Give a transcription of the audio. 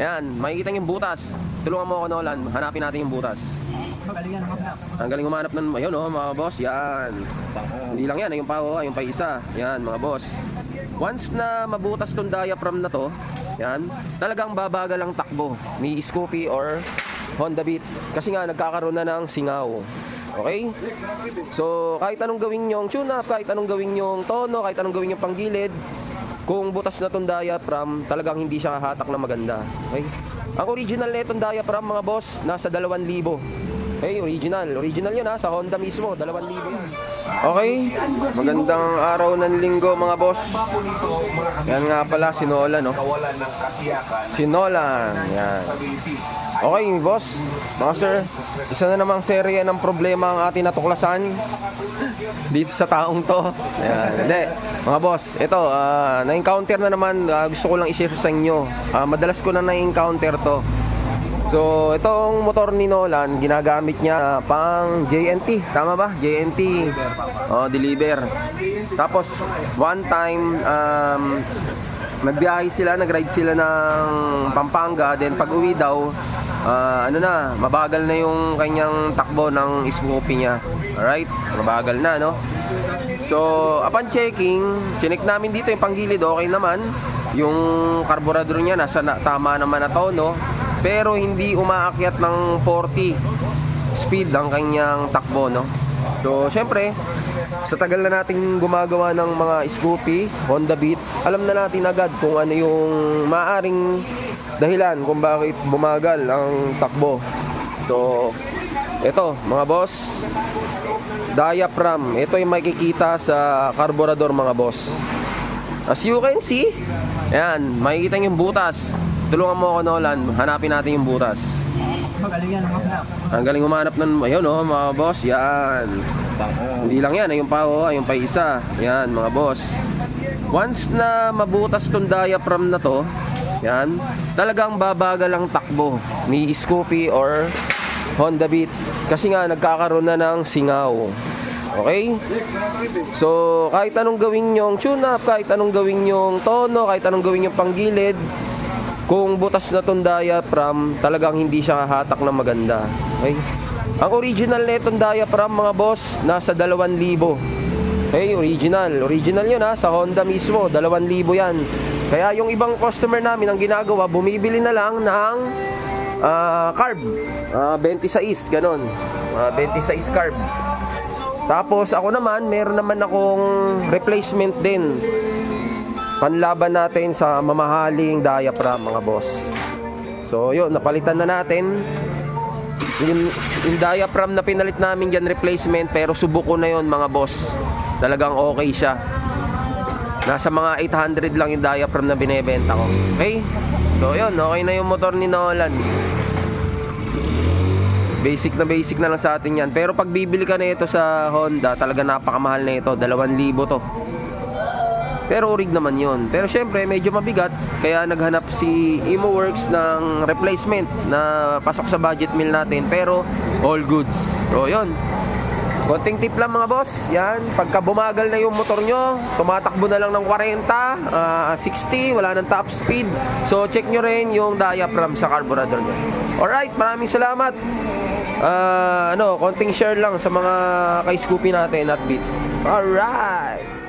Ayan, makikita yung butas. Tulungan mo ako, Nolan. Hanapin natin yung butas. Ang galing umanap ng, ayun oh, mga boss. Yan. Hindi lang yan, yung pa oh, yung pa isa. Yan, mga boss. Once na mabutas tong diaphragm na to, yan, talagang babagal ang takbo ni Scoopy or Honda Beat. Kasi nga, nagkakaroon na ng singaw. Okay? So, kahit anong gawin yung tune-up, kahit anong gawin yung tono, kahit anong gawin yung panggilid, kung butas na itong diaphragm, talagang hindi siya hatak na maganda. Okay? Ang original na itong diaphragm, mga boss, nasa 2,000. Okay, original yun ha, sa Honda mismo, 2,000 yan. Okay, magandang araw ng linggo mga boss. Yan nga pala, si Nolan, no? Si Nolan, yan. Okay, boss, mga sir, isa na namang serye ng problema ang ating natuklasan dito sa taong to. Yan. Hindi, mga boss, ito, na-encounter na naman, gusto ko lang i-share sa inyo. Madalas ko na na-encounter to. So, itong motor ni Nolan, ginagamit niya pang JNT. Tama ba? JNT. Deliver. Tapos, one time, nagbiyahe sila, nag-ride sila ng Pampanga. Then, pag uwi daw, mabagal na yung kanyang takbo ng Scoopy niya. Alright? Mabagal na, no? So, upon checking, chinek namin dito yung panggilid, okay naman. Yung carburetor niya, tama naman na tono. Pero hindi umaakyat ng 40 speed ang kanyang takbo, no? So, syempre, sa tagal na nating gumagawa ng mga Scoopy, Honda Beat, alam na natin agad kung ano yung maaring dahilan kung bakit bumagal ang takbo. So, ito, mga boss, diaphragm. Ito yung makikita sa carburetor, mga boss. As you can see, ayan, makikita yung butas. Tulungan mo ako, Nolan. Hanapin natin yung butas. Ang galing umanap ng, ayun oh, mga boss. Yan. Hindi lang yan, yung pa oh, yung pa isa. Yan, mga boss. Once na mabutas tong diaphragm na to, yan, talagang babagal ang takbo ni Scoopy or Honda Beat. Kasi nga, nagkakaroon na ng singaw. Okay? So, kahit anong gawin yung tune-up, kahit anong gawin yung tono, kahit anong gawin yung panggilid, kung butas na itong diaphragm, talagang hindi siya hatak na maganda. Okay? Ang original na itong diaphragm, mga boss, nasa 2,000. Okay, original yun ha, sa Honda mismo, 2,000 yan. Kaya yung ibang customer namin, ang ginagawa, bumibili na lang ng carb, 26, ganon, 26 carb. Tapos ako naman, meron naman akong replacement din, panlaban natin sa mamahaling diaphragm, mga boss. So yun, napalitan na natin yung diaphragm na pinalit namin dyan, replacement. Pero subok ko na yun, mga boss. Talagang okay siya. Nasa mga 800 lang yung diaphragm na binebenta ko. Okay? So yun, okay na yung motor ni Nolan. Basic na lang sa atin yan. Pero pag bibili ka na ito sa Honda, talaga napakamahal na ito, 2,000 to. Pero orig naman yun. Pero syempre medyo mabigat, kaya naghanap si Imoworks ng replacement na pasok sa budget meal natin. Pero all goods. So yun, konting tip lang, mga boss. Yan, pagka bumagal na yung motor nyo, tumatakbo na lang ng 40, 60, wala ng top speed. So check nyo rin yung diaphragm sa carburetor nyo. Alright, maraming salamat. Konting share lang sa mga kay Scoopy natin at Beat. Alright.